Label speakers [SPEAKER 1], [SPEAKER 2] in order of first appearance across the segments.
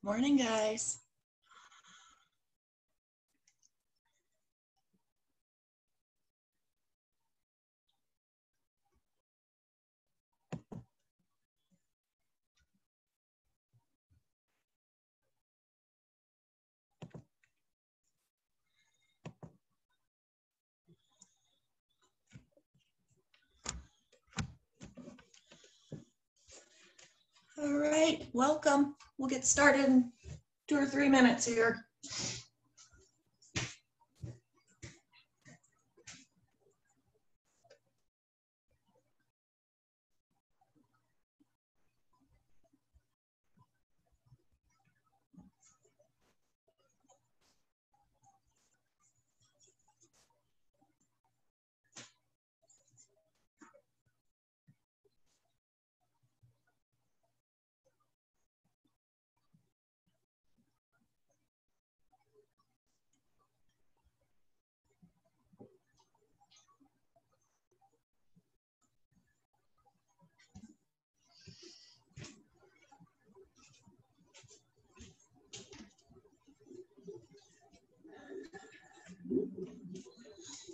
[SPEAKER 1] Morning, guys. All right, welcome. We'll get started in 2 or 3 minutes here.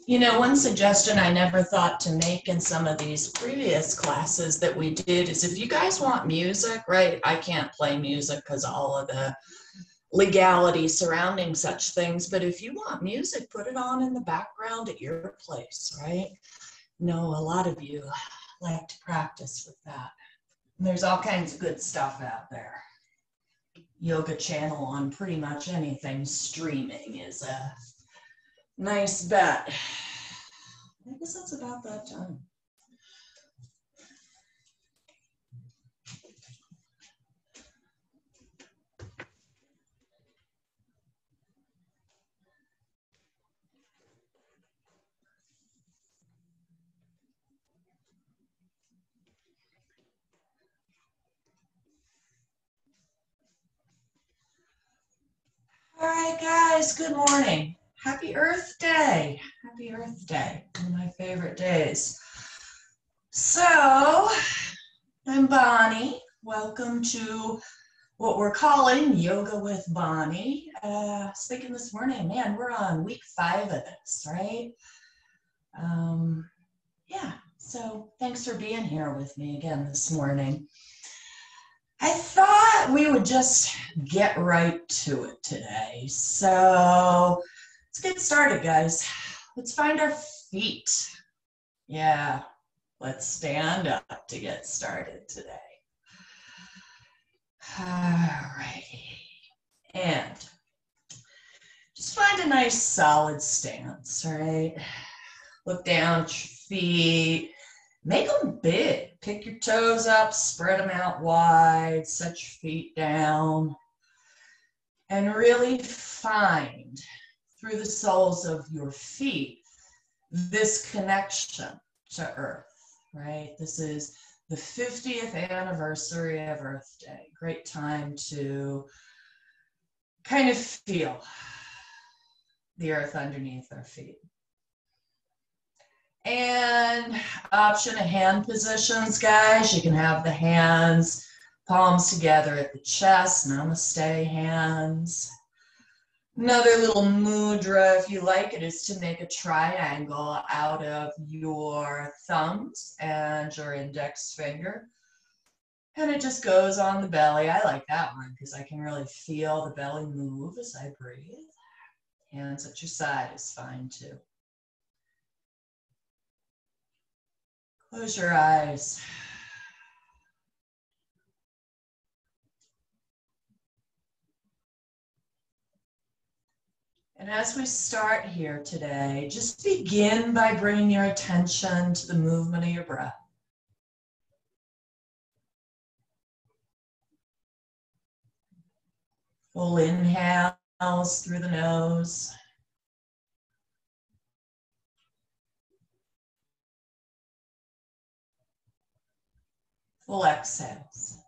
[SPEAKER 1] You know, one suggestion I never thought to make in some of these previous classes that we did is if you guys want music, right? I can't play music because all of the legality surrounding such things, but if you want music, put it on in the background at your place, right? No, a lot of you like to practice with that. There's all kinds of good stuff out there. Yoga channel on pretty much anything streaming is a nice bet. I guess that's about that time. All right, guys, good morning. Happy Earth Day. Happy Earth Day, one of my favorite days. So, I'm Bonnie. Welcome to what we're calling Yoga with Bonnie. I was thinking this morning, man, we're on week 5 of this, right? Yeah, so thanks for being here with me again this morning. I thought we would just get right to it today. So let's get started, guys. Let's find our feet. Yeah, let's stand up to get started today. All righty. And just find a nice solid stance, right? Look down at your feet. Make them big. Pick your toes up, spread them out wide, set your feet down, and really find through the soles of your feet this connection to Earth, right? This is the 50th anniversary of Earth Day. Great time to kind of feel the earth underneath our feet. And option of hand positions, guys. You can have the hands, palms together at the chest, namaste hands. Another little mudra, if you like it, is to make a triangle out of your thumbs and your index finger. And it just goes on the belly. I like that one because I can really feel the belly move as I breathe. Hands at your side is fine too. Close your eyes. And as we start here today, just begin by bringing your attention to the movement of your breath. Full inhales through the nose. Full exhales.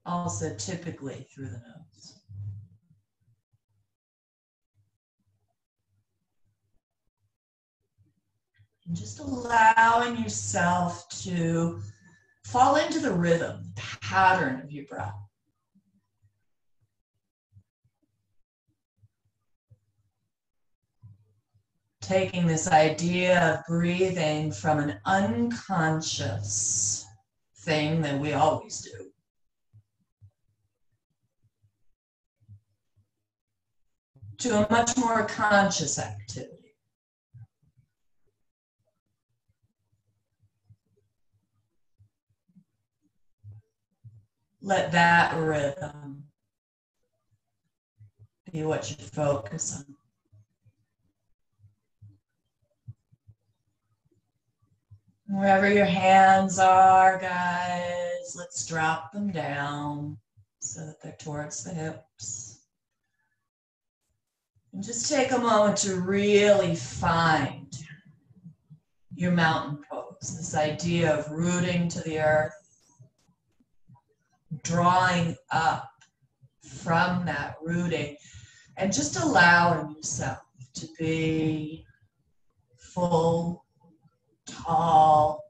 [SPEAKER 1] Also typically through the nose. And just allowing yourself to fall into the rhythm, the pattern of your breath. taking this idea of breathing from an unconscious thing that we always do to a much more conscious activity. Let that rhythm be what you focus on. Wherever your hands are, guys, let's drop them down so that they're towards the hips. And just take a moment to really find your mountain pose, this idea of rooting to the earth, drawing up from that rooting, and just allowing yourself to be full, tall,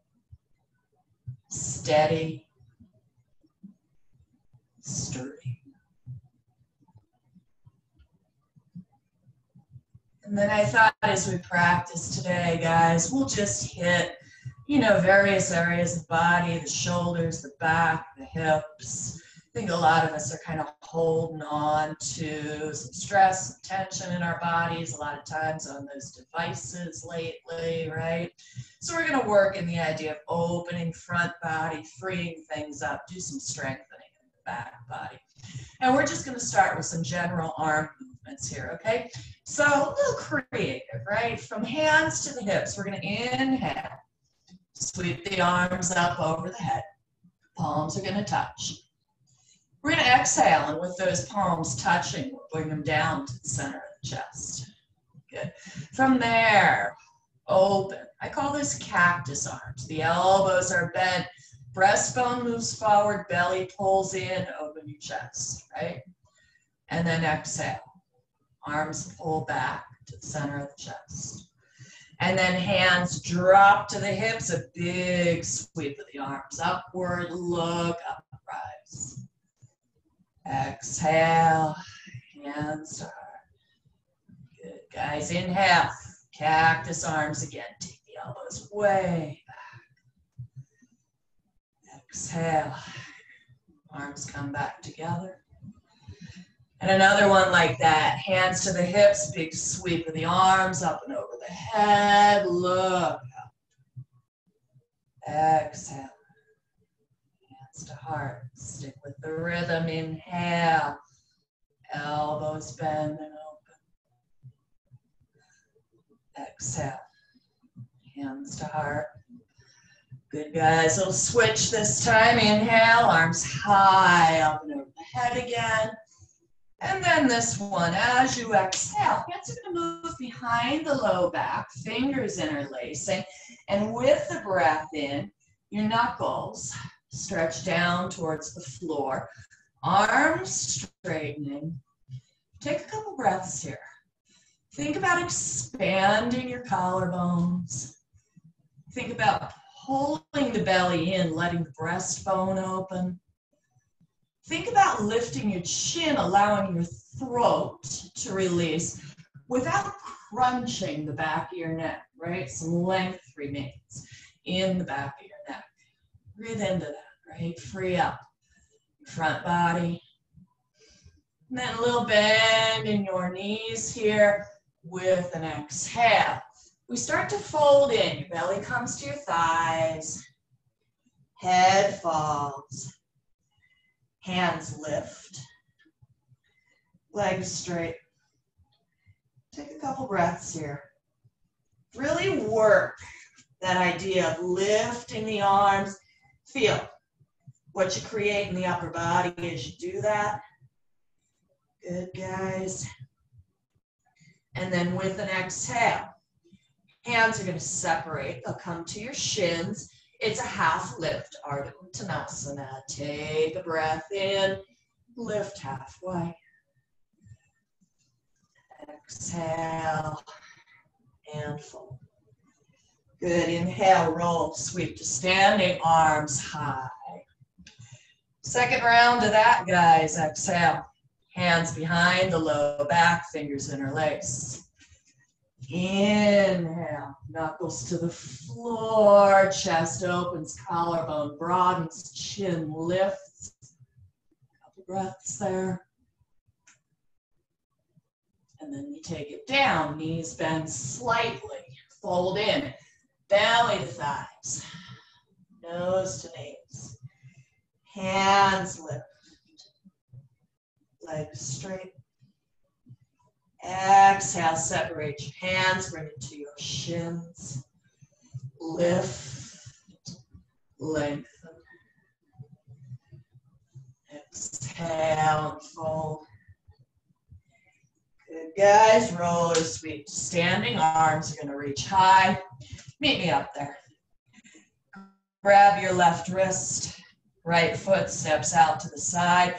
[SPEAKER 1] steady, sturdy. And then I thought as we practice today, guys, we'll just hit, various areas of the body, the shoulders, the back, the hips. I think a lot of us are kind of holding on to some stress, some tension in our bodies, a lot of times on those devices lately, right? So we're going to work in the idea of opening front body, freeing things up, do some strengthening in the back body. And we're just going to start with some general arm movements here, okay? So a little creative, right? From hands to the hips, we're going to inhale, sweep the arms up over the head. Palms are going to touch. We're going to exhale, and with those palms touching, we'll bring them down to the center of the chest. Good. From there, open. I call this cactus arms. The elbows are bent, breastbone moves forward, belly pulls in, open your chest, right? And then exhale. Arms pull back to the center of the chest. And then hands drop to the hips, a big sweep of the arms upward, look up, rise. Exhale, hands to heart. Good, guys. Inhale, cactus arms again. Take the elbows way back. Exhale, arms come back together. And another one like that. Hands to the hips, big sweep of the arms up and over the head. Look up. Exhale. To heart. Stick with the rhythm. Inhale. Elbows bend and open. Exhale. Hands to heart. Good, guys. Little switch this time. Inhale. Arms high up and over the head again. And then this one, as you exhale, hands are going to move behind the low back, fingers interlacing. And with the breath in, your knuckles stretch down towards the floor, arms straightening. Take a couple breaths here. Think about expanding your collarbones. Think about pulling the belly in, letting the breastbone open. Think about lifting your chin, allowing your throat to release without crunching the back of your neck, right? Some length remains in the back of your neck. Breathe into that, right? Free up your front body. And then a little bend in your knees here with an exhale. We start to fold in. Your belly comes to your thighs. Head falls. Hands lift. Legs straight. Take a couple breaths here. Really work that idea of lifting the arms. Feel what you create in the upper body as you do that. Good, guys. And then with an exhale, hands are going to separate. They'll come to your shins. It's a half lift, Ardha Uttanasana. Take a breath in, lift halfway. Exhale and fold. Good, inhale, roll, sweep to standing, arms high. Second round of that, guys. Exhale, hands behind the low back, fingers interlace. Inhale, knuckles to the floor, chest opens, collarbone broadens, chin lifts. Couple breaths there. And then we take it down, knees bend slightly, fold in, belly to thighs, nose to knees, hands lift, legs straight. Exhale, separate your hands, bring it to your shins. Lift, lengthen. Exhale and fold. Good, guys. Roller sweep. Standing arms are going to reach high. Meet me up there. Grab your left wrist. Right foot steps out to the side.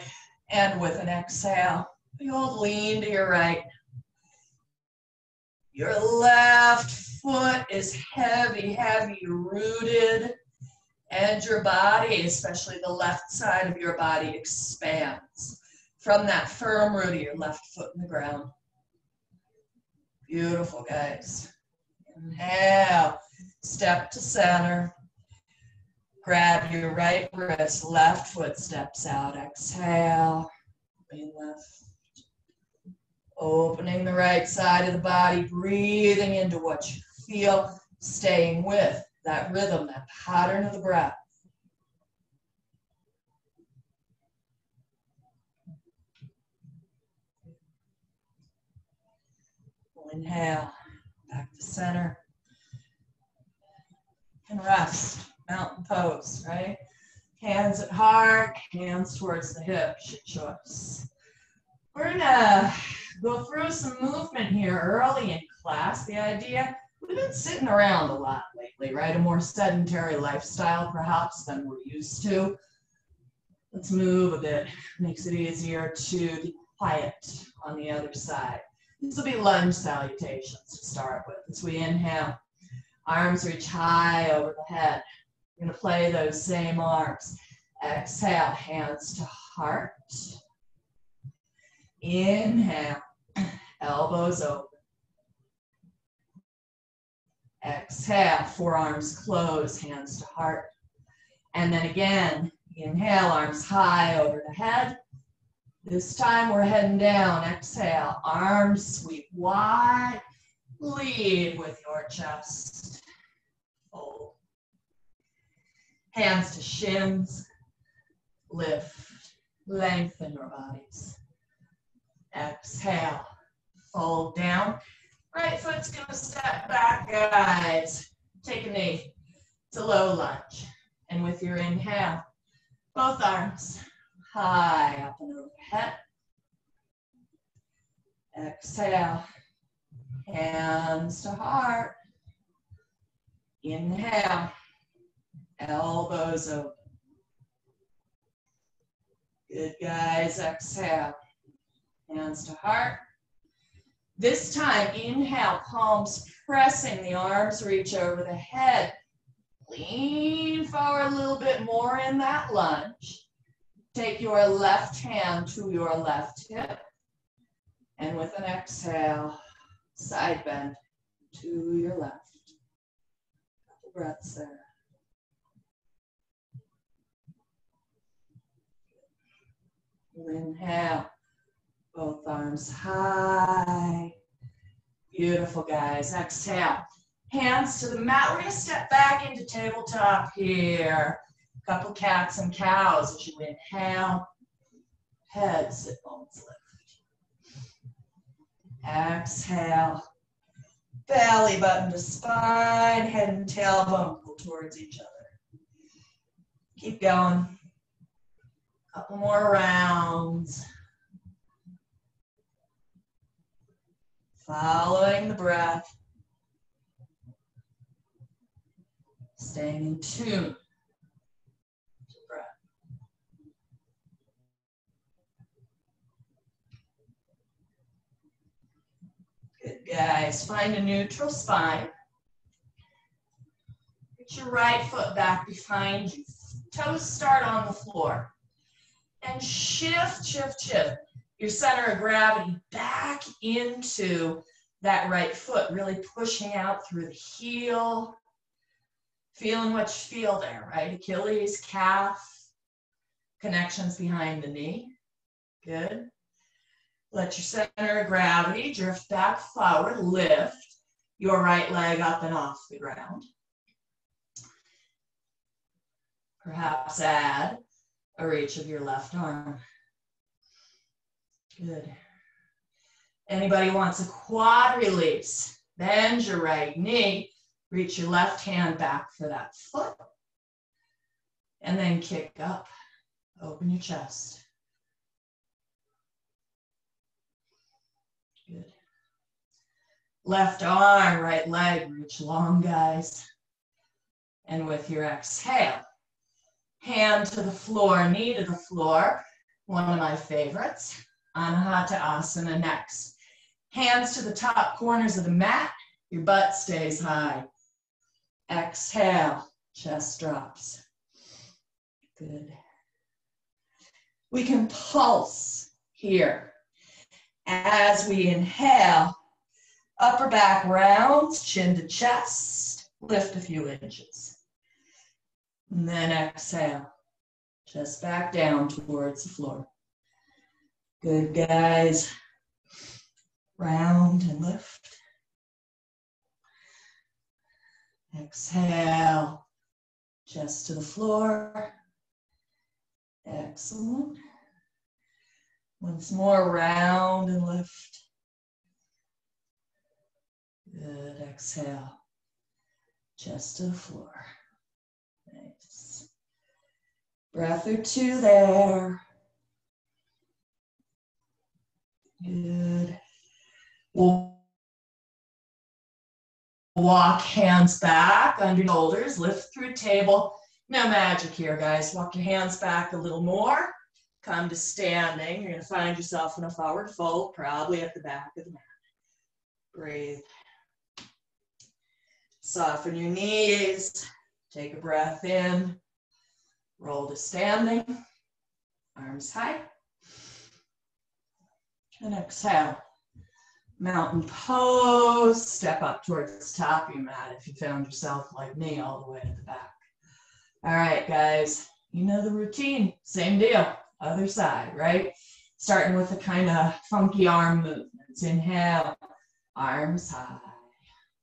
[SPEAKER 1] And with an exhale, you'll lean to your right. Your left foot is heavy, heavy rooted, and your body, especially the left side of your body, expands from that firm root of your left foot in the ground. Beautiful, guys. Inhale, step to center. Grab your right wrist, left foot steps out. Exhale, lean left. Opening the right side of the body, breathing into what you feel, staying with that rhythm, that pattern of the breath. Inhale, back to center. And rest, mountain pose, right? Hands at heart, hands towards the hips, your choice. We're gonna go through some movement here early in class. The idea, we've been sitting around a lot lately, right? A more sedentary lifestyle perhaps than we're used to. Let's move a bit. Makes it easier to be quiet on the other side. This will be lunge salutations to start with. As we inhale, arms reach high over the head. We're gonna play those same arms. Exhale, hands to heart. Inhale, elbows open. Exhale, forearms close, hands to heart. And then again, inhale, arms high over the head. This time we're heading down. Exhale, arms sweep wide. Lead with your chest. Fold. Hands to shins. Lift. Lengthen your bodies. Exhale, fold down. Right foot's gonna step back, guys. Take a knee. It's a low lunge. And with your inhale, both arms high up and overhead. Exhale, hands to heart. Inhale, elbows open. Good, guys. Exhale. Hands to heart. This time, inhale, palms pressing, the arms reach over the head. Lean forward a little bit more in that lunge. Take your left hand to your left hip. And with an exhale, side bend to your left. Couple breaths there. Inhale. Both arms high. Beautiful, guys. Exhale. Hands to the mat. We're going to step back into tabletop here. Couple cats and cows as you inhale. Head, sit bones lift. Exhale. Belly button to spine. Head and tailbone pull towards each other. Keep going. Couple more rounds. Following the breath, staying in tune to the breath. Good, guys. Find a neutral spine. Get your right foot back behind you. Toes start on the floor. And shift, shift, shift your center of gravity back into that right foot, really pushing out through the heel. Feeling what you feel there, right? Achilles, calf, connections behind the knee. Good. Let your center of gravity drift back forward. Lift your right leg up and off the ground. Perhaps add a reach of your left arm. Good. Anybody wants a quad release? Bend your right knee. Reach your left hand back for that foot. And then kick up. Open your chest. Good. Left arm, right leg, reach long, guys. And with your exhale, hand to the floor, knee to the floor. One of my favorites. Anahata Asana next. Hands to the top corners of the mat. Your butt stays high. Exhale, chest drops. Good. We can pulse here. As we inhale, upper back rounds, chin to chest, lift a few inches. And then exhale, chest back down towards the floor. Good, guys. Round and lift. Exhale, chest to the floor. Excellent. Once more, round and lift. Good, exhale, chest to the floor. Nice. Breath or two there. Good. We'll walk hands back under shoulders, lift through table. No magic here, guys. Walk your hands back a little more. Come to standing. You're going to find yourself in a forward fold, probably at the back of the mat. Breathe. Soften your knees. Take a breath in. Roll to standing. Arms high. And exhale. Mountain pose. Step up towards the top of your mat if you found yourself like me all the way to the back. All right, guys. You know the routine. Same deal. Other side, right? Starting with a kind of funky arm movements. Inhale. Arms high.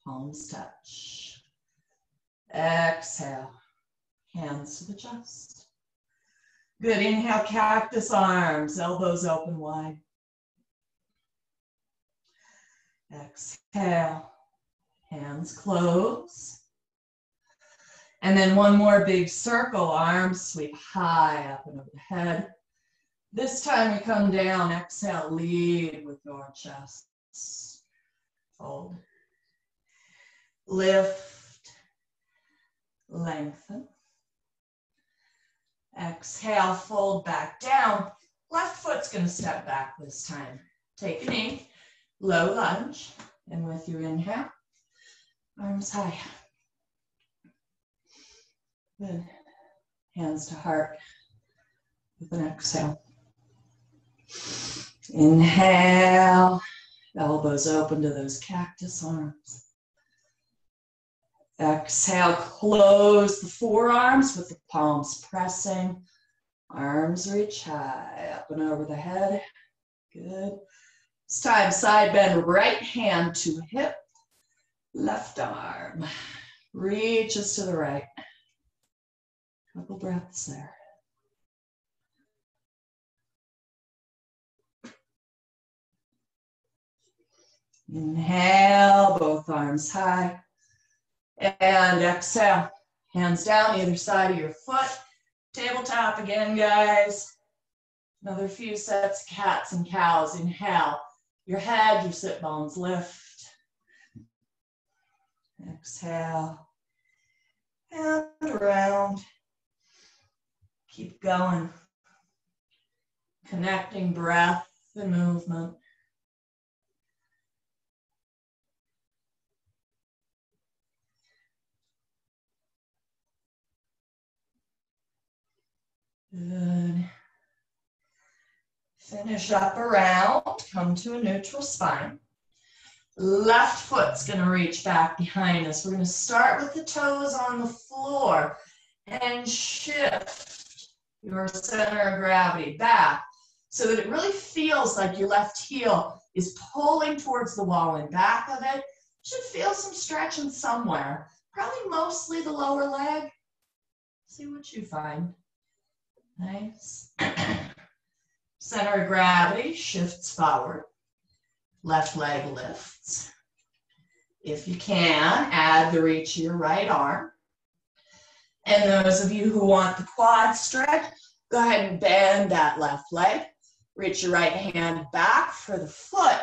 [SPEAKER 1] Palms touch. Exhale. Hands to the chest. Good. Inhale, cactus arms. Elbows open wide. Exhale. Hands close. And then one more big circle. Arms sweep high up and over the head. This time we come down. Exhale. Lead with your chest. Fold. Lift. Lengthen. Exhale. Fold back down. Left foot's going to step back this time. Take a knee. Low lunge. And with your inhale, arms high. Good. Hands to heart with an exhale. Inhale. Elbows open to those cactus arms. Exhale. Close the forearms with the palms pressing. Arms reach high up and over the head. Good. It's time side bend. Right hand to hip. Left arm reaches to the right. Couple breaths there. Inhale, both arms high. And exhale, hands down either side of your foot. Tabletop again, guys. Another few sets of cats and cows. Inhale, your head, your sit bones lift. Exhale, and around. Keep going. Connecting breath and movement. Good. Finish up around. Come to a neutral spine. Left foot's gonna reach back behind us. We're gonna start with the toes on the floor and shift your center of gravity back so that it really feels like your left heel is pulling towards the wall and back of it. Should feel some stretching somewhere, probably mostly the lower leg. See what you find. Nice. Center of gravity shifts forward. Left leg lifts. If you can, add the reach of your right arm. And those of you who want the quad stretch, go ahead and bend that left leg. Reach your right hand back for the foot.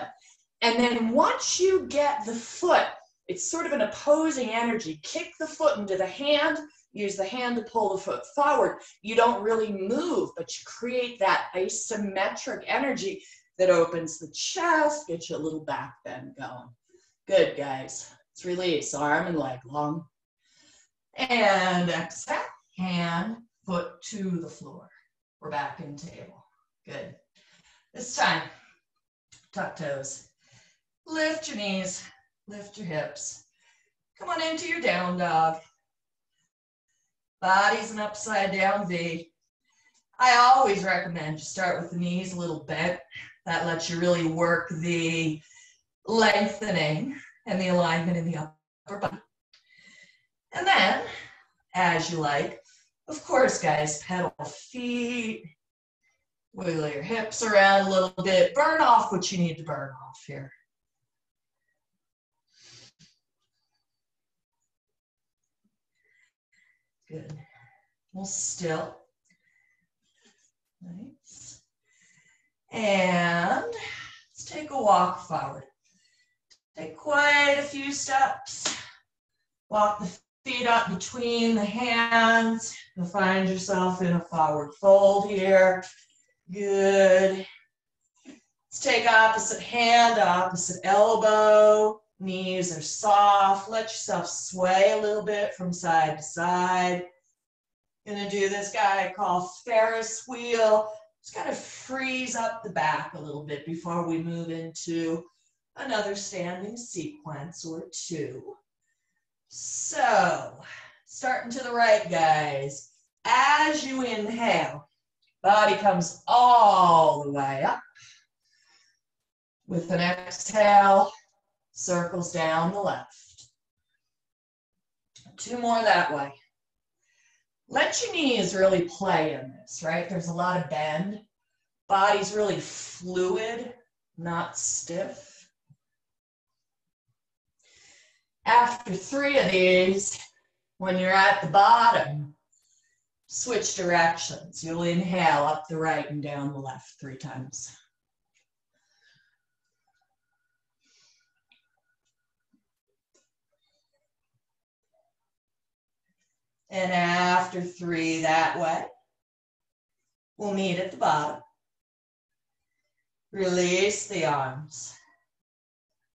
[SPEAKER 1] And then once you get the foot, it's sort of an opposing energy. Kick the foot into the hand. Use the hand to pull the foot forward. You don't really move, but you create that isometric energy that opens the chest, gets you a little back bend going. Good, guys. Let's release, arm and leg long. And exhale, hand, foot to the floor. We're back in table. Good. This time, tuck toes. Lift your knees, lift your hips. Come on into your down dog. Body's an upside down V. I always recommend you start with the knees a little bent. That lets you really work the lengthening and the alignment in the upper body. And then, as you like, of course, guys, pedal feet, wiggle your hips around a little bit, burn off what you need to burn off here. Good. We'll still. Nice. And let's take a walk forward. Take quite a few steps. Walk the feet up between the hands. You'll find yourself in a forward fold here. Good. Let's take opposite hand, opposite elbow. Knees are soft. Let yourself sway a little bit from side to side. Gonna do this guy I call Ferris wheel. Just gotta freeze up the back a little bit before we move into another standing sequence or two. So, starting to the right, guys. As you inhale, body comes all the way up. With an exhale, circles down the left. Two more that way. Let your knees really play in this, right? There's a lot of bend. Body's really fluid, not stiff. After three of these, when you're at the bottom, switch directions. You'll inhale up the right and down the left 3 times. And after 3 that way, we'll meet at the bottom. Release the arms.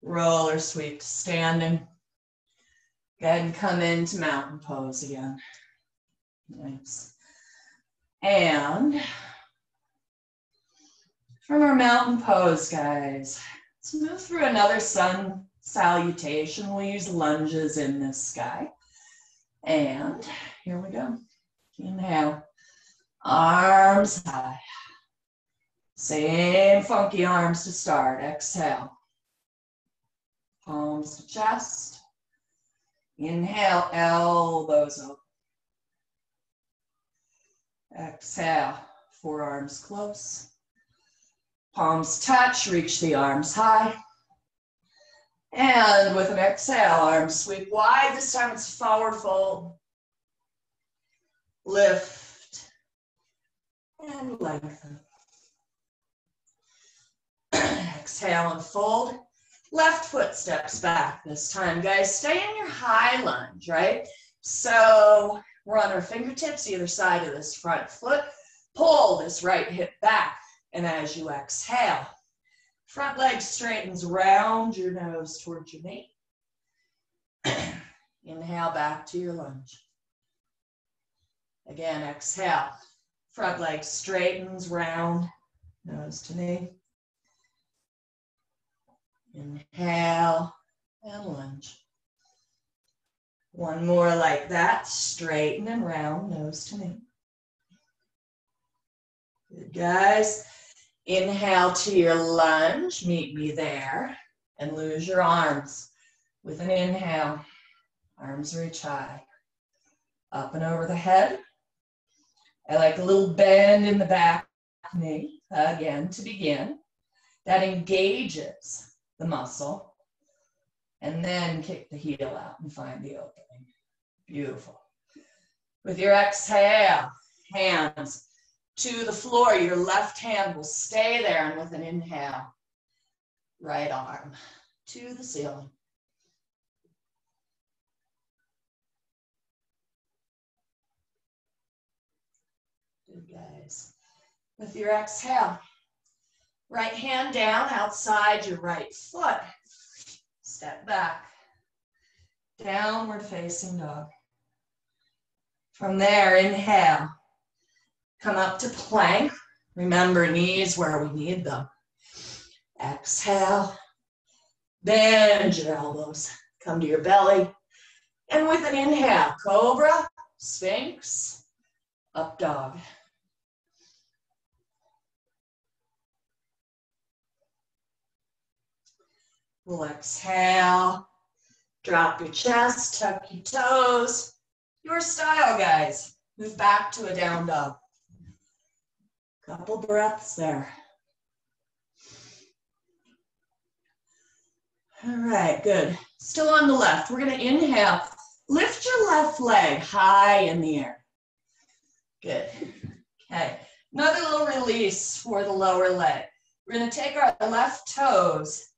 [SPEAKER 1] Roll or sweep to standing. Go ahead and come into mountain pose again. Nice. And from our mountain pose, guys, let's move through another sun salutation. We'll use lunges in this guy. And here we go. Inhale, arms high. Same funky arms to start. Exhale. Palms to chest. Inhale, elbows open. Exhale, forearms close. Palms touch, reach the arms high. And with an exhale, arms sweep wide. This time it's forward fold. Lift and lengthen. Exhale and fold. Left foot steps back this time, guys. Stay in your high lunge, right? So we're on our fingertips either side of this front foot. Pull this right hip back. And as you exhale, front leg straightens round your nose towards your knee. Inhale back to your lunge. Again, exhale. Front leg straightens round, nose to knee. Inhale and lunge. One more like that, straighten and round, nose to knee. Good, guys. Inhale to your lunge, meet me there, and lose your arms. With an inhale, arms reach high. Up and over the head. I like a little bend in the back knee, again, to begin. That engages the muscle. And then kick the heel out and find the opening. Beautiful. With your exhale, hands to the floor. Your left hand will stay there, and with an inhale, right arm to the ceiling. Good, guys. With your exhale, right hand down outside your right foot. Step back. Downward facing dog. From there, inhale. Come up to plank. Remember, knees where we need them. Exhale. Bend your elbows. Come to your belly. And with an inhale, cobra, sphinx, up dog. We'll exhale. Drop your chest, tuck your toes. Your style, guys. Move back to a down dog. Couple breaths there. All right, good. Still on the left. We're going to inhale. Lift your left leg high in the air. Good. Okay. Another little release for the lower leg. We're going to take our left toes,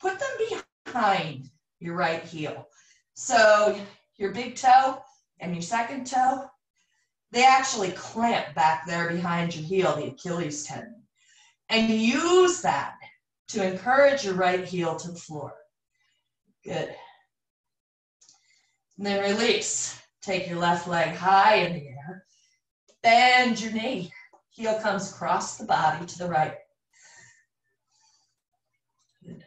[SPEAKER 1] put them behind your right heel. So your big toe and your second toe, they actually clamp back there behind your heel, the Achilles tendon. And use that to encourage your right heel to the floor. Good. And then release. Take your left leg high in the air. Bend your knee. Heel comes across the body to the right. Good.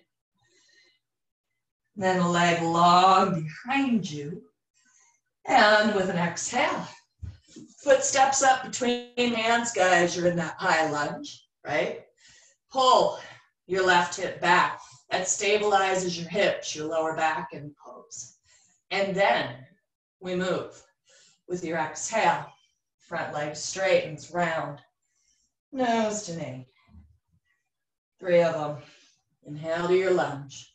[SPEAKER 1] Then a leg long behind you. And with an exhale, foot steps up between hands, guys. You're in that high lunge, right? Pull your left hip back. That stabilizes your hips, your lower back, and pose. And then we move. With your exhale, front leg straightens, round, nose to knee. 3 of them. Inhale to your lunge.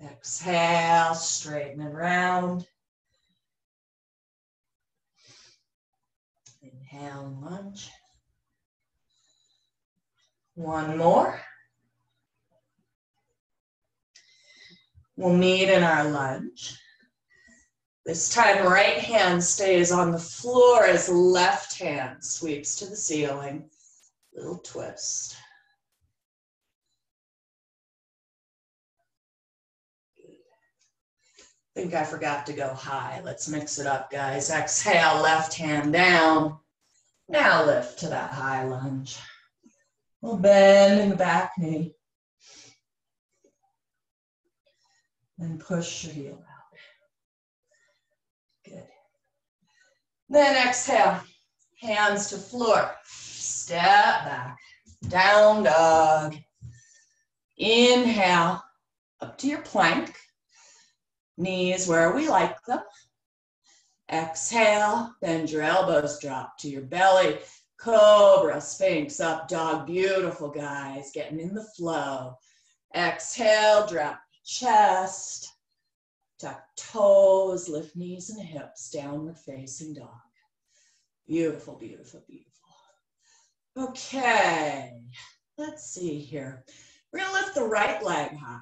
[SPEAKER 1] Exhale, straighten and round. Inhale and lunge. One more. We'll meet in our lunge. This time, right hand stays on the floor as left hand sweeps to the ceiling. Little twist. I think I forgot to go high. Let's mix it up, guys. Exhale, left hand down. Now lift to that high lunge. We'll bend in the back knee. And push your heel out. Good. Then exhale, hands to floor. Step back, down dog. Inhale, up to your plank. Knees where we like them. Exhale, bend your elbows, drop to your belly. Cobra, sphinx, up dog. Beautiful, guys. Getting in the flow. Exhale, drop chest. Tuck toes, lift knees and hips. Downward facing dog. Beautiful, beautiful, beautiful. Okay, let's see here. We're going to lift the right leg high.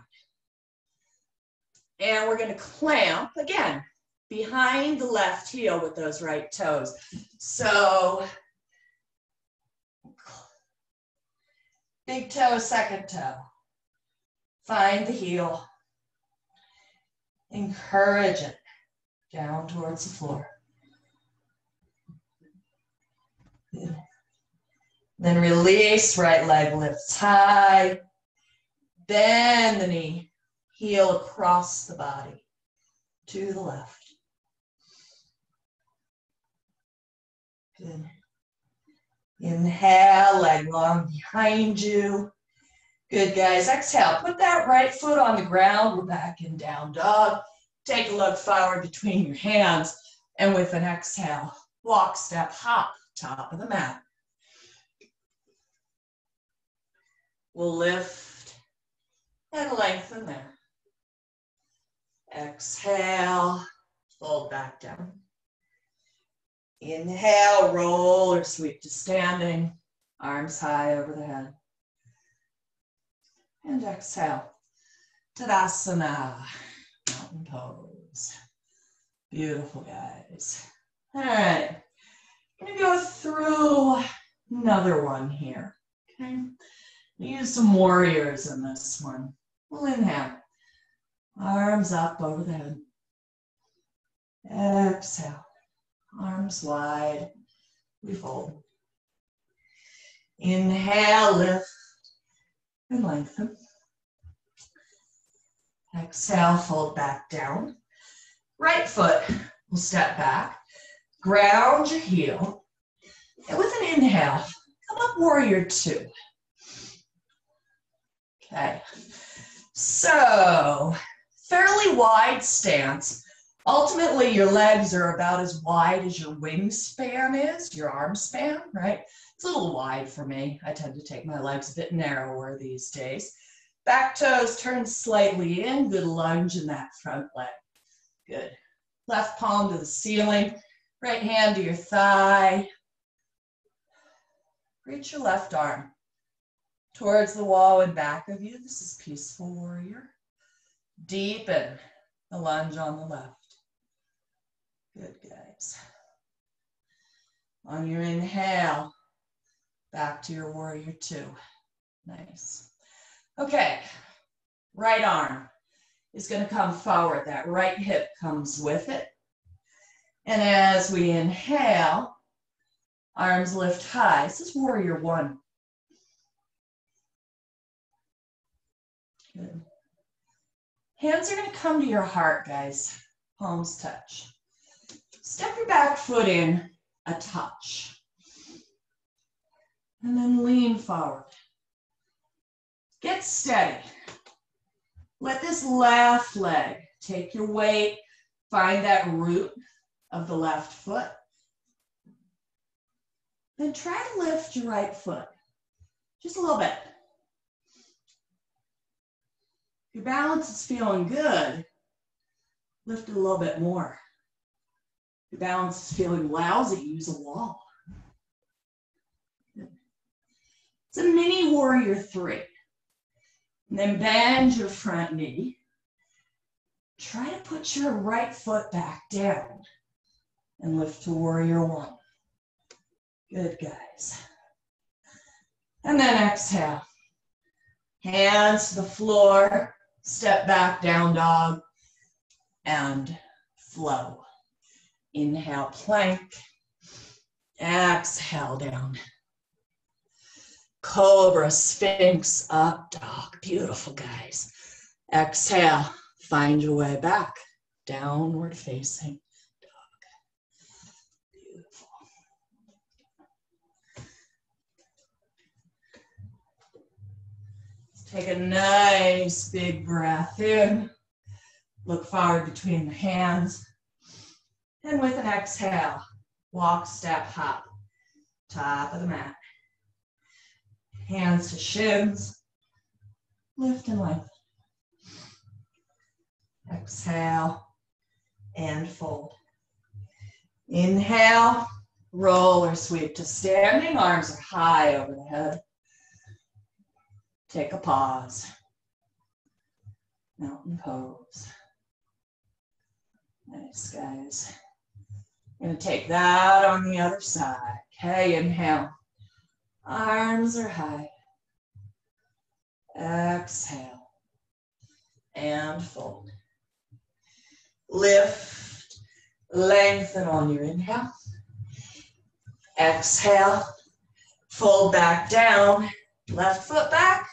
[SPEAKER 1] And we're going to clamp, again, behind the left heel with those right toes. So, big toe, second toe. Find the heel. Encourage it down towards the floor. Then release, right leg lifts high. Bend the knee, heel across the body to the left. Good. Inhale, leg long behind you. Good, guys. Exhale, put that right foot on the ground. We're back in down dog. Take a look forward between your hands. And with an exhale, walk, step, hop, top of the mat. We'll lift and lengthen there. Exhale, fold back down. Inhale, roll or sweep to standing, arms high over the head. And exhale, Tadasana, mountain pose. Beautiful, guys. All right, I'm gonna go through another one here, okay? Use some warriors in this one. We'll inhale, arms up over the head. Exhale, arms wide, we fold. Inhale, lift and lengthen. Exhale, fold back down. Right foot will step back, ground your heel, and with an inhale, come up warrior two. Okay, so fairly wide stance. Ultimately, your legs are about as wide as your wingspan is, your arm span, right? It's a little wide for me. I tend to take my legs a bit narrower these days. Back toes turn slightly in. Good lunge in that front leg. Good. Left palm to the ceiling. Right hand to your thigh. Reach your left arm towards the wall and back of you. This is peaceful warrior. Deepen the lunge on the left. Good, guys. On your inhale, back to your warrior two. Nice. Okay, right arm is going to come forward. That right hip comes with it. And as we inhale, arms lift high. This is warrior one. Good. Hands are going to come to your heart, guys. Palms touch. Step your back foot in a touch. And then lean forward. Get steady. Let this left leg take your weight. Find that root of the left foot. Then try to lift your right foot. Just a little bit. If your balance is feeling good, lift it a little bit more. If your balance is feeling lousy, use a wall. It's a mini warrior three. And then bend your front knee. Try to put your right foot back down and lift to warrior one. Good, guys. And then exhale. Hands to the floor. Step back, down dog, and flow. Inhale, plank. Exhale, down. Cobra, Sphinx, up dog. Beautiful, guys. Exhale, find your way back. Downward facing dog. Beautiful. Take a nice big breath in. Look forward between the hands. And with an exhale, walk, step, hop. Top of the mat. Hands to shins. Lift and lengthen. Exhale and fold. Inhale, roll or sweep to standing. Arms are high over the head. Take a pause. Mountain pose. Nice, guys. I'm going to take that on the other side. Okay, inhale. Arms are high. Exhale. And fold. Lift. Lengthen on your inhale. Exhale. Fold back down. Left foot back.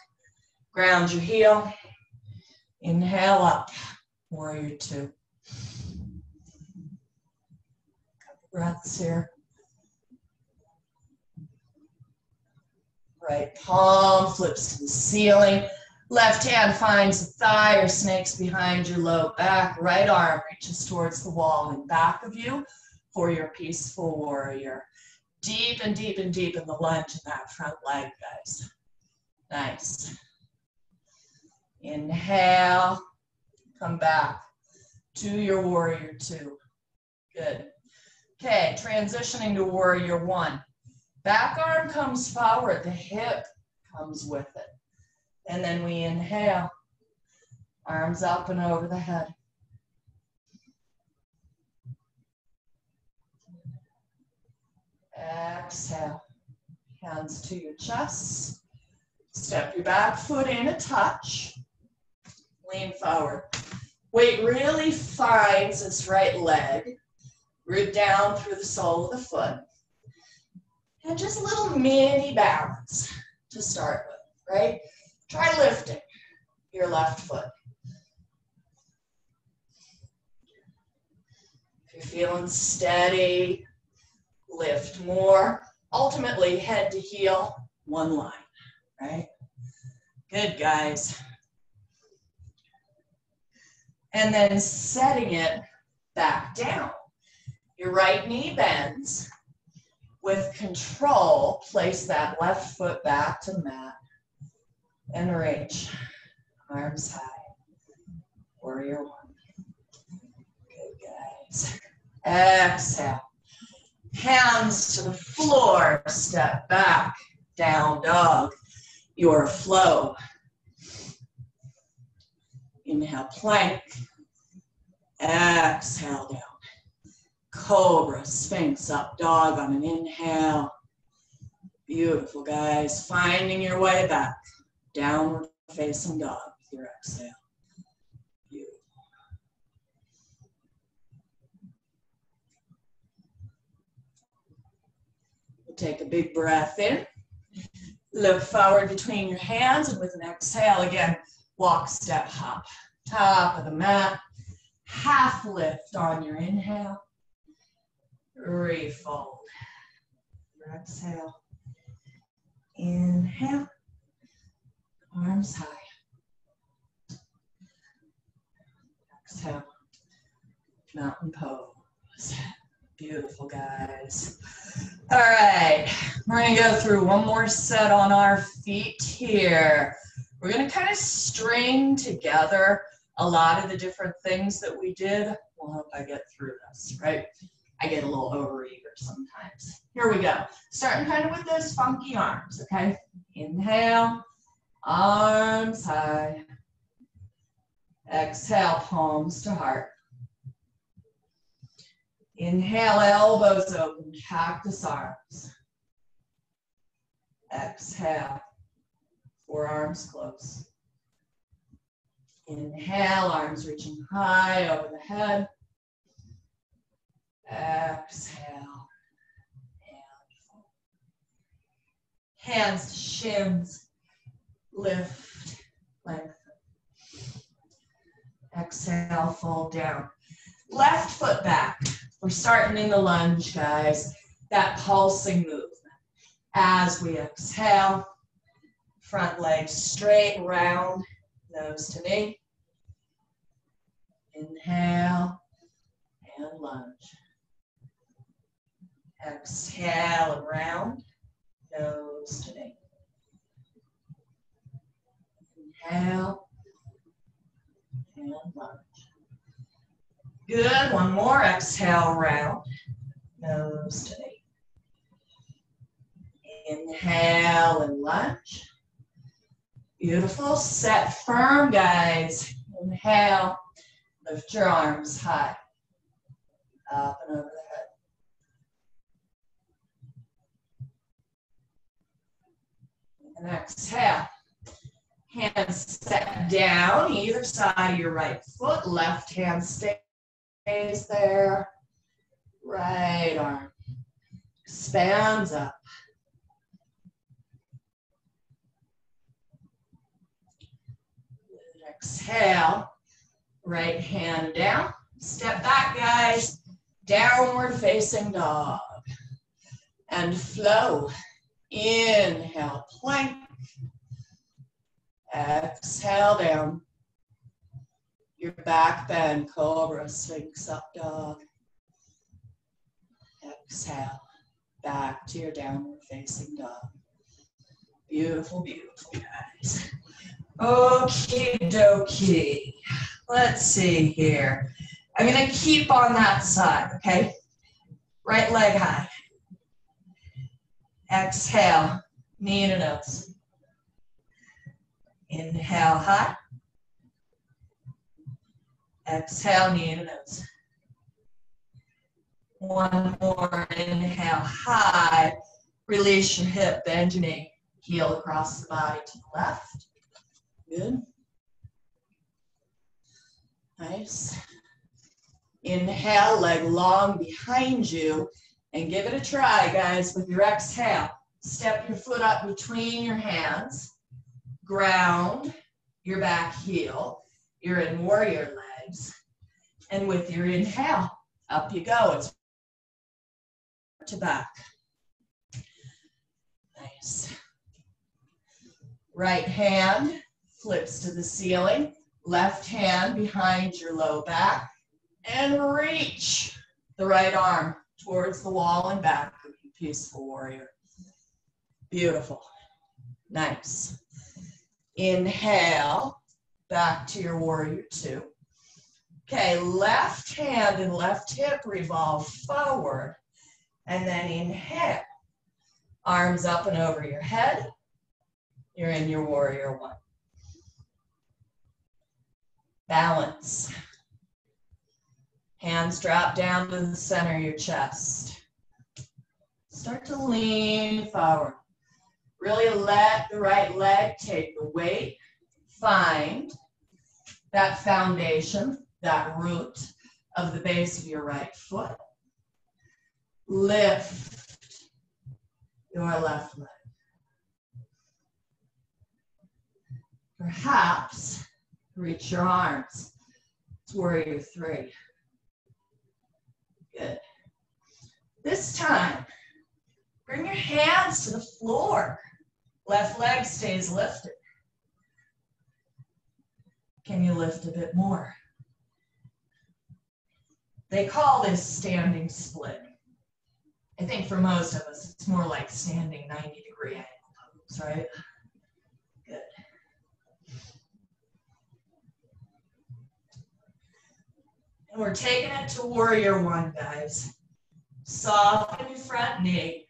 [SPEAKER 1] Ground your heel. Inhale up, warrior two. Couple breaths here. Right palm flips to the ceiling. Left hand finds the thigh or snakes behind your low back. Right arm reaches towards the wall in back of you for your peaceful warrior. Deep and deep and deep in the lunge in that front leg, guys. Nice. Inhale. Come back to your warrior two. Good. Okay, transitioning to warrior one. Back arm comes forward, the hip comes with it. And then we inhale, arms up and over the head. Exhale, hands to your chest. Step your back foot in a touch. Lean forward. Weight really finds its right leg. Root down through the sole of the foot. And just a little mini balance to start with, right? Try lifting your left foot. If you're feeling steady, lift more. Ultimately, head to heel, one line, right? Good, guys. And then setting it back down. Your right knee bends. With control, place that left foot back to the mat and reach. Arms high. Warrior one. Good, guys. Exhale. Hands to the floor. Step back. Down dog. Your flow. Inhale, plank. Exhale, down. Cobra, Sphinx, up dog on an inhale. Beautiful, guys. Finding your way back. Downward facing dog with your exhale. Beautiful. We'll take a big breath in. Look forward between your hands, and with an exhale, again, walk, step, hop. Top of the mat. Half lift on your inhale. Refold. Your exhale. Inhale. Arms high. Exhale. Mountain pose. Beautiful, guys. All right. We're going to go through one more set on our feet here. We're going to kind of string together a lot of the different things that we did. We'll hope I get through this, right? I get a little overeager sometimes. Here we go. Starting kind of with those funky arms, okay? Inhale, arms high. Exhale, palms to heart. Inhale, elbows open, cactus arms. Exhale, forearms close. Inhale, arms reaching high over the head. Exhale, and fold. Hands to shins, lift, lengthen. Exhale, fold down. Left foot back. We're starting in the lunge, guys. That pulsing movement. As we exhale, front leg straight, round, nose to knee. Inhale and lunge. Exhale and round, nose to knee. Inhale and lunge. Good, one more. Exhale, round, nose to knee. Inhale and lunge. Beautiful. Set firm, guys. Inhale. Lift your arms high. Up and over the head. And exhale. Hands set down, either side of your right foot. Left hand stays there. Right arm expands up. Exhale, right hand down. Step back, guys. Downward facing dog. And flow. Inhale, plank. Exhale down. Your back bend, cobra, sphinx up dog. Exhale, back to your downward facing dog. Beautiful, beautiful, guys. Okie dokie. Let's see here. I'm gonna keep on that side, okay? Right leg high. Exhale, knee to nose. Inhale high. Exhale, knee to nose. One more, inhale high. Release your hip, bend your knee. Heel across the body to the left. Good. Nice. Inhale, leg long behind you. And give it a try, guys, with your exhale. Step your foot up between your hands. Ground your back heel. You're in warrior legs. And with your inhale, up you go. It's to back. Nice. Right hand flips to the ceiling. Left hand behind your low back. And reach the right arm towards the wall and back. Peaceful warrior. Beautiful. Nice. Inhale, back to your warrior two. Okay, left hand and left hip revolve forward. And then inhale. Arms up and over your head. You're in your warrior one. Balance. Hands drop down to the center of your chest. Start to lean forward. Really let the right leg take the weight. Find that foundation, that root of the base of your right foot. Lift your left leg. Perhaps reach your arms to warrior three. Good. This time, bring your hands to the floor. Left leg stays lifted. Can you lift a bit more? They call this standing split. I think for most of us, it's more like standing 90-degree angle pose, right? Good. And we're taking it to warrior one, guys. Soften your front knee.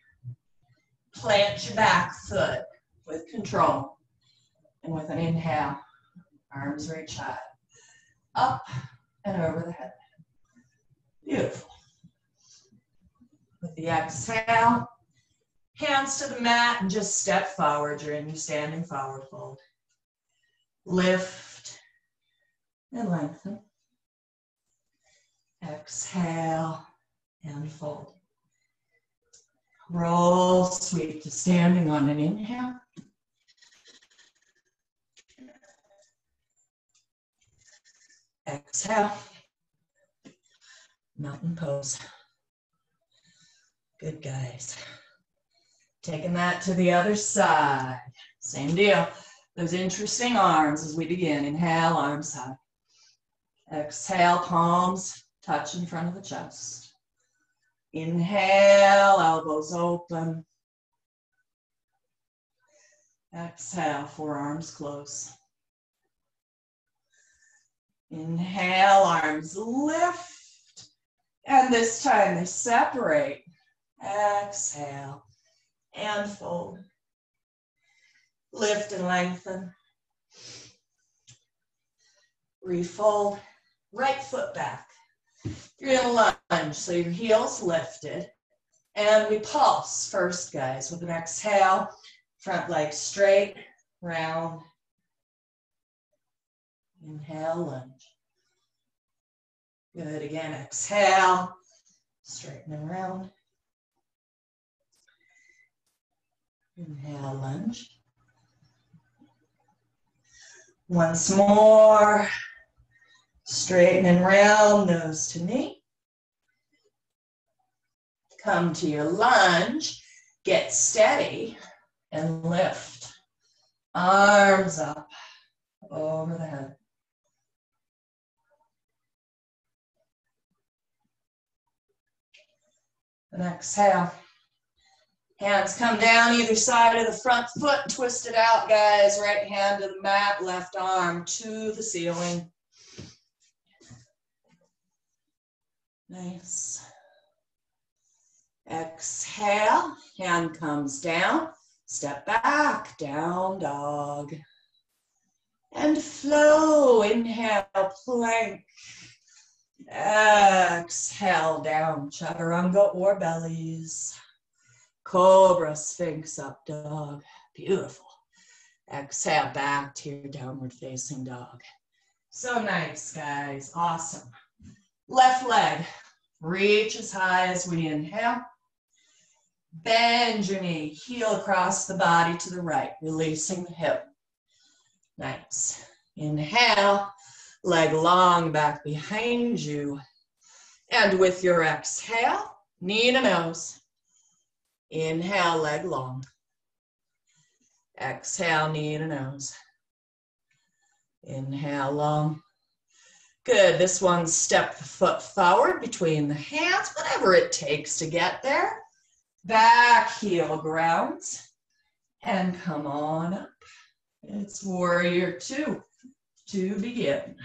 [SPEAKER 1] Plant your back foot with control. And with an inhale, arms reach high. Up and over the head. Beautiful. With the exhale, hands to the mat and just step forward. You're in your standing forward fold. Lift and lengthen. Exhale and fold. Roll sweep to standing on an inhale. Exhale. Mountain pose. Good, guys. Taking that to the other side. Same deal. Those interesting arms as we begin. Inhale, arms high. Exhale, palms touch in front of the chest. Inhale, elbows open. Exhale, forearms close. Inhale, arms lift. And this time they separate. Exhale and fold. Lift and lengthen. Refold. Right foot back. You're in a lunge, so your heels lifted. And we pulse first, guys, with an exhale. Front leg straight, round. Inhale, lunge. Good, again, exhale. Straighten and round. Inhale, lunge. Once more. Straighten and round, nose to knee. Come to your lunge. Get steady and lift. Arms up over the head. And exhale. Hands come down either side of the front foot, twist it out, guys. Right hand to the mat, left arm to the ceiling. Nice. Exhale, hand comes down, step back, down dog. And flow, inhale, plank. Exhale, down, chaturanga or bellies. Cobra, Sphinx, up dog. Beautiful. Exhale, back to your downward facing dog. So nice, guys. Awesome. Left leg, reach as high as we inhale. Bend your knee, heel across the body to the right, releasing the hip. Nice. Inhale, leg long back behind you. And with your exhale, knee to nose. Inhale, leg long. Exhale, knee to nose. Inhale, long. Good. This one, step the foot forward between the hands, whatever it takes to get there. Back heel grounds. And come on up. It's warrior two to begin.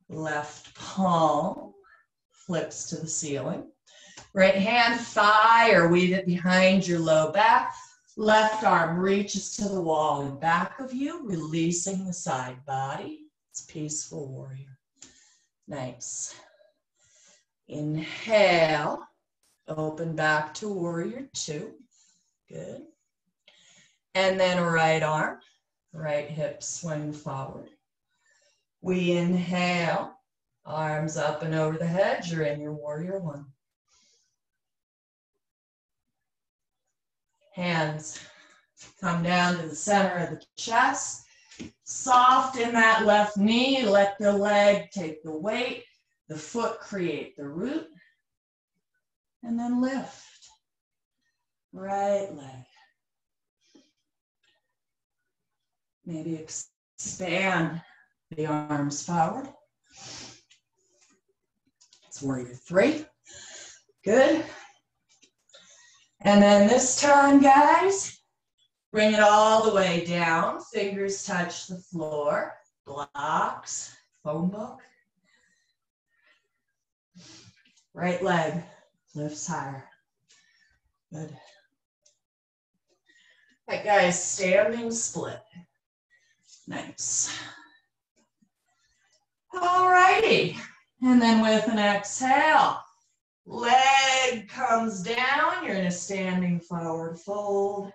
[SPEAKER 1] Left palm flips to the ceiling. Right hand thigh or weave it behind your low back. Left arm reaches to the wall in back of you, releasing the side body. It's peaceful warrior. Nice. Inhale, open back to warrior two. Good. And then right arm, right hip swing forward. We inhale, arms up and over the head. You're in your warrior one. Hands come down to the center of the chest. Soft in that left knee. Let the leg take the weight. The foot create the root. And then lift. Right leg. Maybe expand the arms forward. It's warrior three. Good. And then this time, guys, bring it all the way down. Fingers touch the floor. Blocks, phone book. Right leg lifts higher. Good. All right, guys, standing split. Nice. All righty. And then with an exhale, leg comes down. You're in a standing forward fold.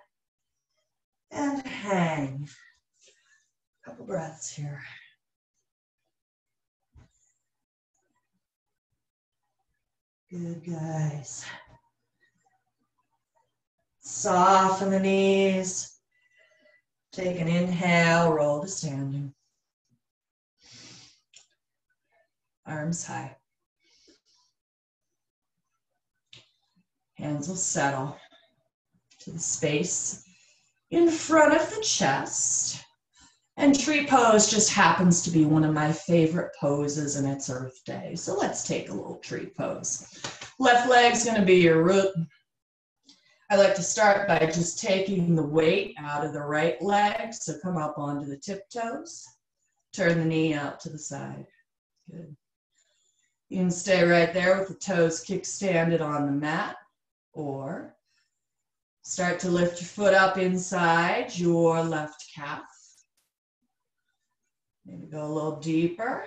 [SPEAKER 1] And hang. A couple breaths here. Good, guys. Soften the knees. Take an inhale, roll to standing. Arms high. Hands will settle to the space in front of the chest. And tree pose just happens to be one of my favorite poses, and it's Earth Day. So let's take a little tree pose. Left leg's gonna be your root. I like to start by just taking the weight out of the right leg. So come up onto the tiptoes. Turn the knee out to the side. Good. You can stay right there with the toes kickstanded on the mat, or start to lift your foot up inside your left calf. Maybe go a little deeper.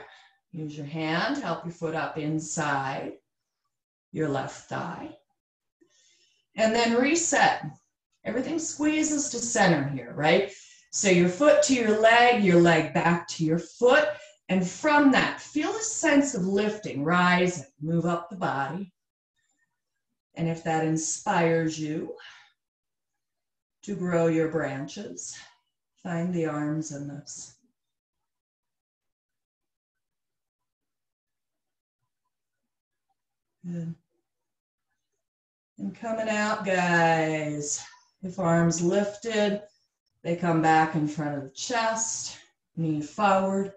[SPEAKER 1] Use your hand, help your foot up inside your left thigh. And then reset. Everything squeezes to center here, right? So your foot to your leg back to your foot. And from that, feel a sense of lifting, rising, move up the body. And if that inspires you to grow your branches, find the arms in this. Good. And coming out, guys. If arms lifted, they come back in front of the chest, knee forward,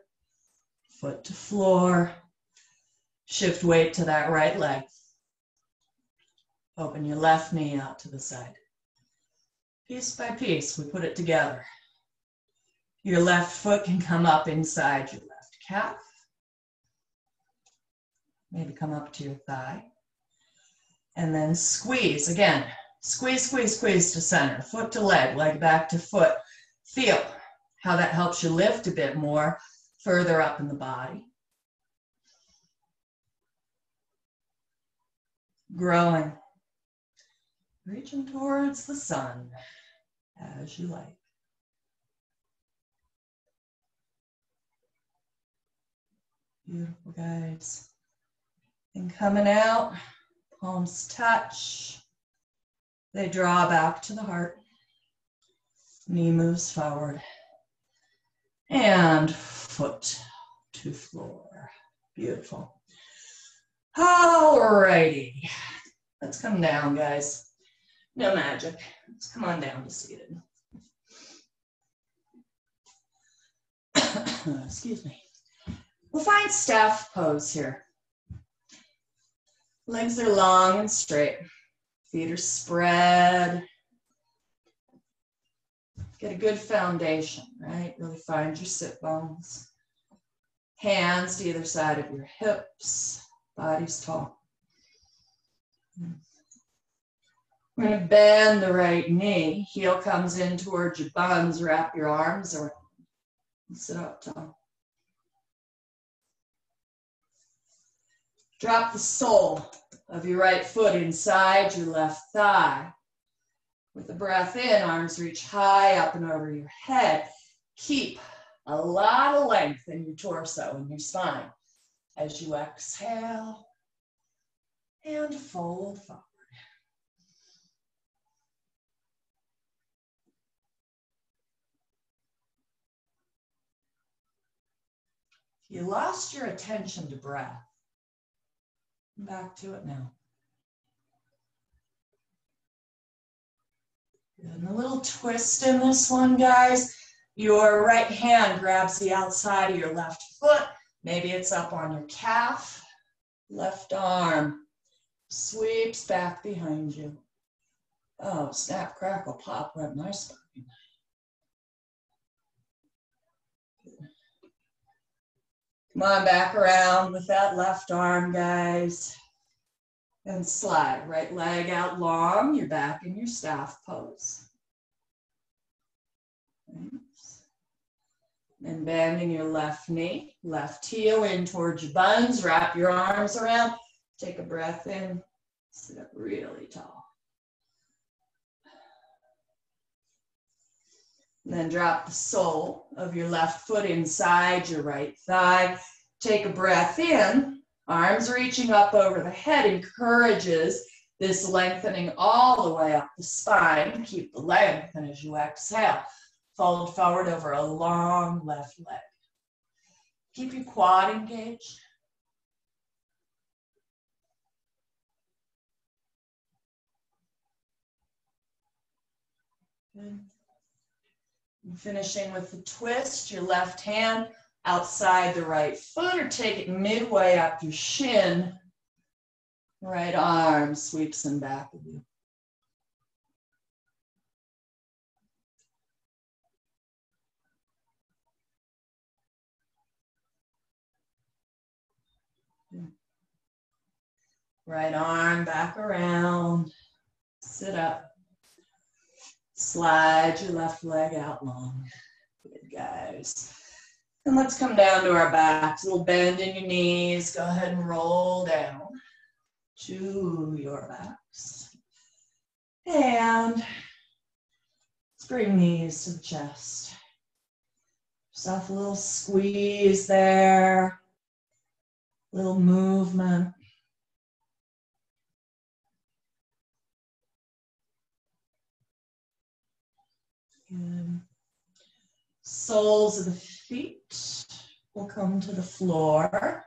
[SPEAKER 1] foot to floor. Shift weight to that right leg. Open your left knee out to the side. Piece by piece, we put it together. Your left foot can come up inside your left calf. Maybe come up to your thigh. And then squeeze, again, squeeze, squeeze, squeeze to center, foot to leg back to foot. Feel how that helps you lift a bit more further up in the body. Growing, reaching towards the sun as you like. Beautiful, guys. And coming out, palms touch. They draw back to the heart. Knee moves forward. And foot to floor. Beautiful. Alrighty. Let's come down, guys. No magic. Let's come on down to seated. Excuse me. We'll find staff pose here. Legs are long and straight. Feet are spread. Get a good foundation, right? Really find your sit bones. Hands to either side of your hips. Body's tall. We're going to bend the right knee. Heel comes in towards your buns. Wrap your arms around. Sit up tall. Drop the sole of your right foot inside your left thigh. With the breath in, arms reach high up and over your head. Keep a lot of length in your torso and your spine. As you exhale and fold forward. If you lost your attention to breath, come back to it now. And a little twist in this one, guys. Your right hand grabs the outside of your left foot. Maybe it's up on your calf. Left arm sweeps back behind you. Oh, snap, crackle, pop, right in my spine. Come on, back around with that left arm, guys. And slide, right leg out long, you're back in your staff pose. Thanks. And bending your left knee, left heel in towards your buns, wrap your arms around, take a breath in, sit up really tall. And then drop the sole of your left foot inside your right thigh. Take a breath in, arms reaching up over the head encourages this lengthening all the way up the spine. Keep the length, and as you exhale, fold forward over a long left leg. Keep your quad engaged. Good. And finishing with the twist, your left hand outside the right foot, or take it midway up your shin. Right arm sweeps in back of you. Right arm back around. Sit up. Slide your left leg out long. Good, guys. And let's come down to our backs. A little bend in your knees. Go ahead and roll down to your backs. And let's bring knees to the chest. Just a little squeeze there. Little movement. Good. Soles of the feet will come to the floor.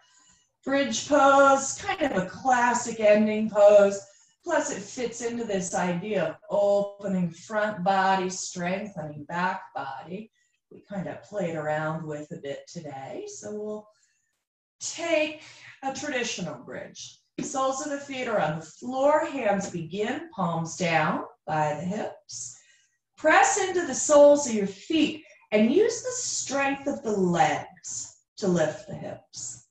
[SPEAKER 1] Bridge pose, kind of a classic ending pose. Plus it fits into this idea of opening front body, strengthening back body. We kind of played around with a bit today. So we'll take a traditional bridge. Soles of the feet are on the floor, hands begin, palms down by the hips. Press into the soles of your feet and use the strength of the legs to lift the hips.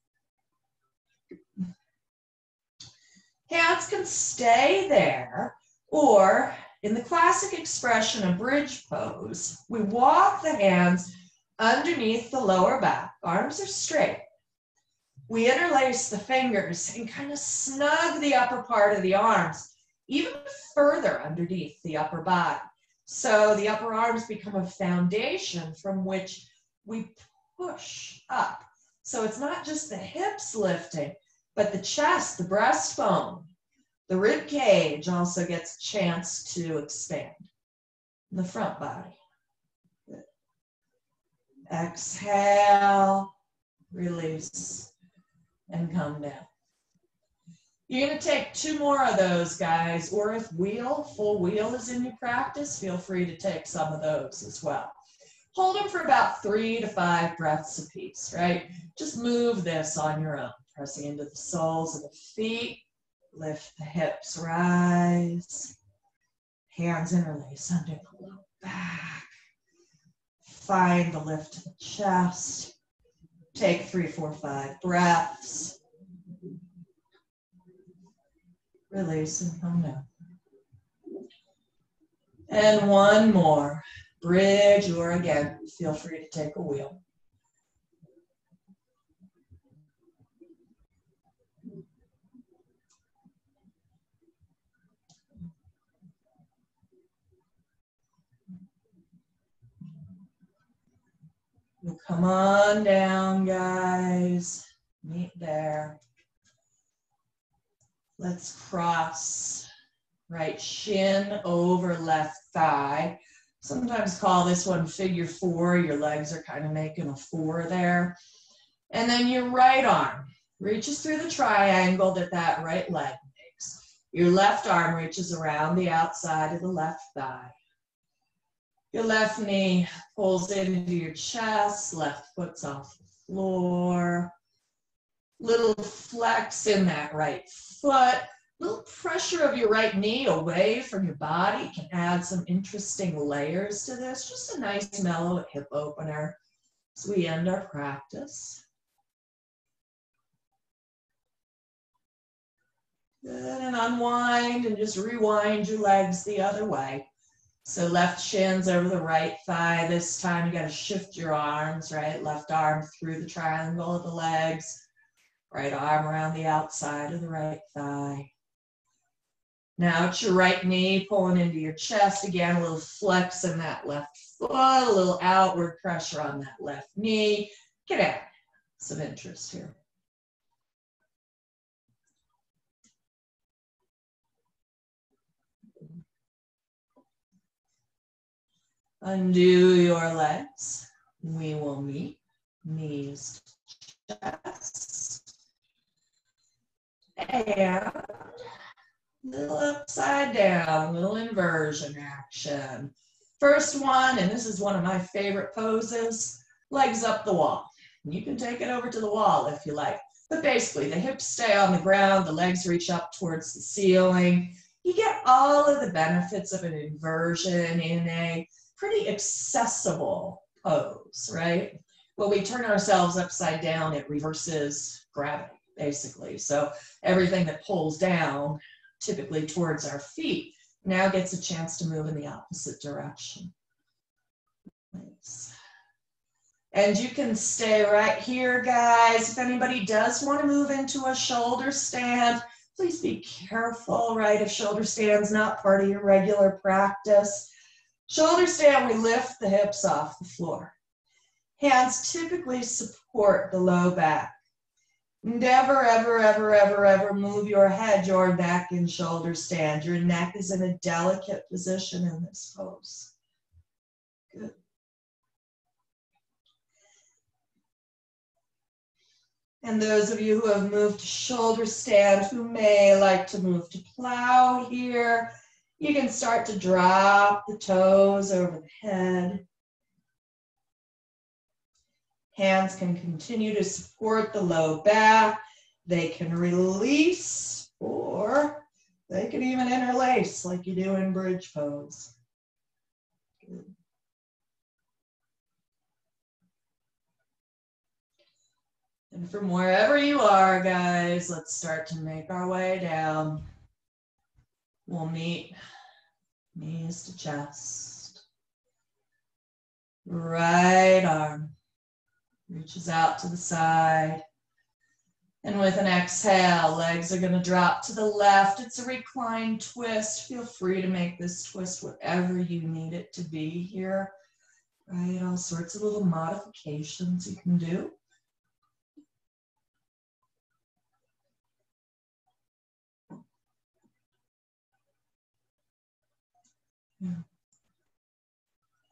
[SPEAKER 1] Hands can stay there, or in the classic expression of bridge pose, we walk the hands underneath the lower back. Arms are straight. We interlace the fingers and kind of snug the upper part of the arms, even further underneath the upper body. So the upper arms become a foundation from which we push up. So it's not just the hips lifting, but the chest, the breastbone, the rib cage also gets a chance to expand. The front body. Good. Exhale, release, and come down. You're going to take 2 more of those, guys, or if full wheel is in your practice, feel free to take some of those as well. Hold them for about 3 to 5 breaths apiece, right? Just move this on your own. Pressing into the soles of the feet, lift the hips, rise. Hands interlace under the low back. Find the lift to the chest. Take 3, 4, 5 breaths. Release and come down. And 1 more. Bridge, or again, feel free to take a wheel. We'll come on down, guys. Meet there. Let's cross right shin over left thigh. Sometimes call this one figure 4. Your legs are kind of making a 4 there. And then your right arm reaches through the triangle that right leg makes. Your left arm reaches around the outside of the left thigh. Your left knee pulls into your chest, left foot's off the floor. Little flex in that right foot. Little pressure of your right knee away from your body can add some interesting layers to this. Just a nice mellow hip opener as we end our practice. Good, and unwind and just rewind your legs the other way. So left shin's over the right thigh. This time you got to shift your arms, right? Left arm through the triangle of the legs. Right arm around the outside of the right thigh. Now it's your right knee pulling into your chest. Again, a little flex in that left foot, a little outward pressure on that left knee. Get out. Some interest here. Undo your legs. We will meet knees to chest. And little upside down, little inversion action. First one, and this is one of my favorite poses, legs up the wall. You can take it over to the wall if you like. But basically, the hips stay on the ground, the legs reach up towards the ceiling. You get all of the benefits of an inversion in a pretty accessible pose, right? When we turn ourselves upside down, it reverses gravity, basically. So everything that pulls down, typically towards our feet, now gets a chance to move in the opposite direction. Nice. And you can stay right here, guys. If anybody does want to move into a shoulder stand, please be careful, right? If shoulder stand's not part of your regular practice. Shoulder stand, we lift the hips off the floor. Hands typically support the low back. Never, ever, ever, ever, ever move your head, your neck in shoulder stand. Your neck is in a delicate position in this pose. Good. And those of you who have moved to shoulder stand, who may like to move to plow here, you can start to drop the toes over the head. Hands can continue to support the low back. They can release, or they can even interlace like you do in bridge pose. Good. And from wherever you are, guys, let's start to make our way down. We'll meet knees to chest. Right arm reaches out to the side. And with an exhale, legs are going to drop to the left. It's a reclined twist. Feel free to make this twist whatever you need it to be here. Right, all sorts of little modifications you can do.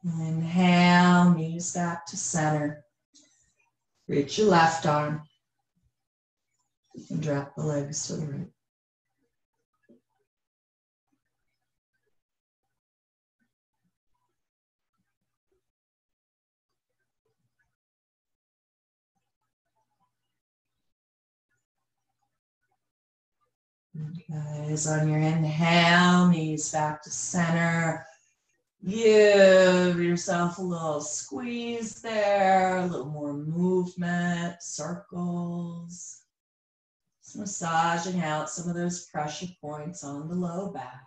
[SPEAKER 1] Inhale, knees back to center. Reach your left arm. And drop the legs to the right. And guys, on your inhale, knees back to center. Give yourself a little squeeze there, a little more movement, circles. Just massaging out some of those pressure points on the low back.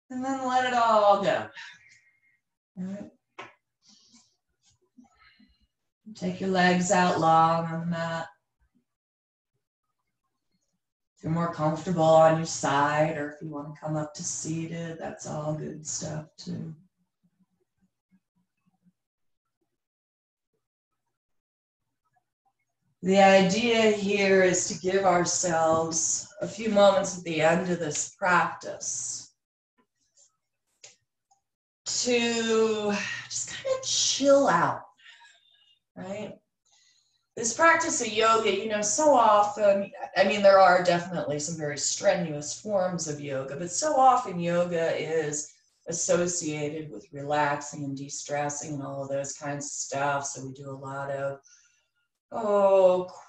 [SPEAKER 1] And then let it all go. All right. Take your legs out long on the mat. If you're more comfortable on your side, or if you want to come up to seated, that's all good stuff too. The idea here is to give ourselves a few moments at the end of this practice to just kind of chill out, right? This practice of yoga, you know, so often, I mean, there are definitely some very strenuous forms of yoga, but so often yoga is associated with relaxing and de-stressing and all of those kinds of stuff. So we do a lot of,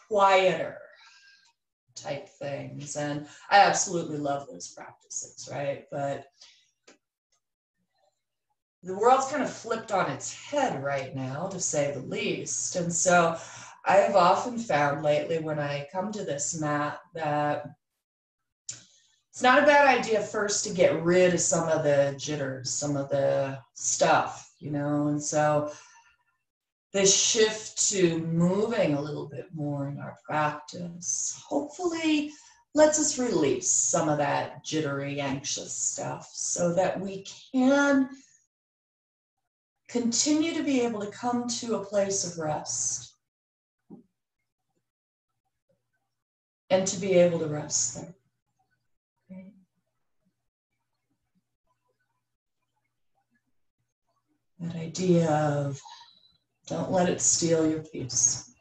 [SPEAKER 1] quieter type things. And I absolutely love those practices, right? But the world's kind of flipped on its head right now, to say the least. And so I have often found lately when I come to this mat that it's not a bad idea first to get rid of some of the jitters, some of the stuff, you know. And so this shift to moving a little bit more in our practice hopefully lets us release some of that jittery, anxious stuff so that we can continue to be able to come to a place of rest and to be able to rest there. Okay. That idea of don't let it steal your peace.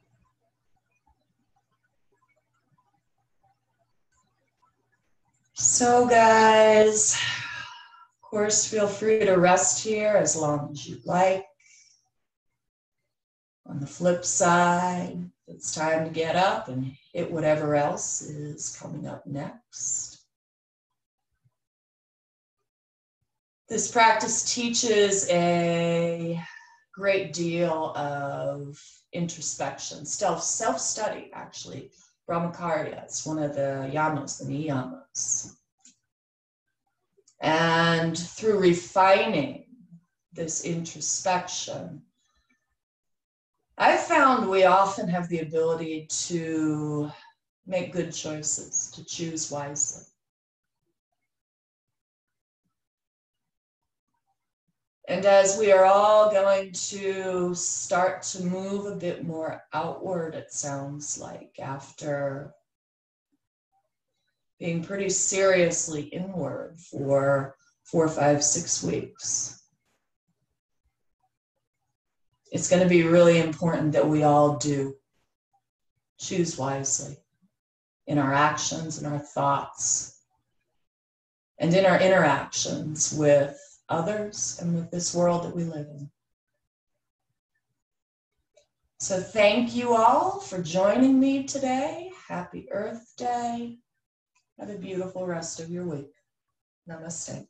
[SPEAKER 1] So guys, of course, feel free to rest here as long as you'd like. On the flip side, it's time to get up and hit whatever else is coming up next. This practice teaches a great deal of introspection, self-study, actually. Brahmacharya, it's one of the yamas, the niyamas. And through refining this introspection, I've found we often have the ability to make good choices, to choose wisely. And as we are all going to start to move a bit more outward, it sounds like, after being pretty seriously inward for 4, 5, 6 weeks. It's going to be really important that we all do choose wisely in our actions, in our thoughts, and in our interactions with others and with this world that we live in. So thank you all for joining me today. Happy Earth Day. Have a beautiful rest of your week. Namaste.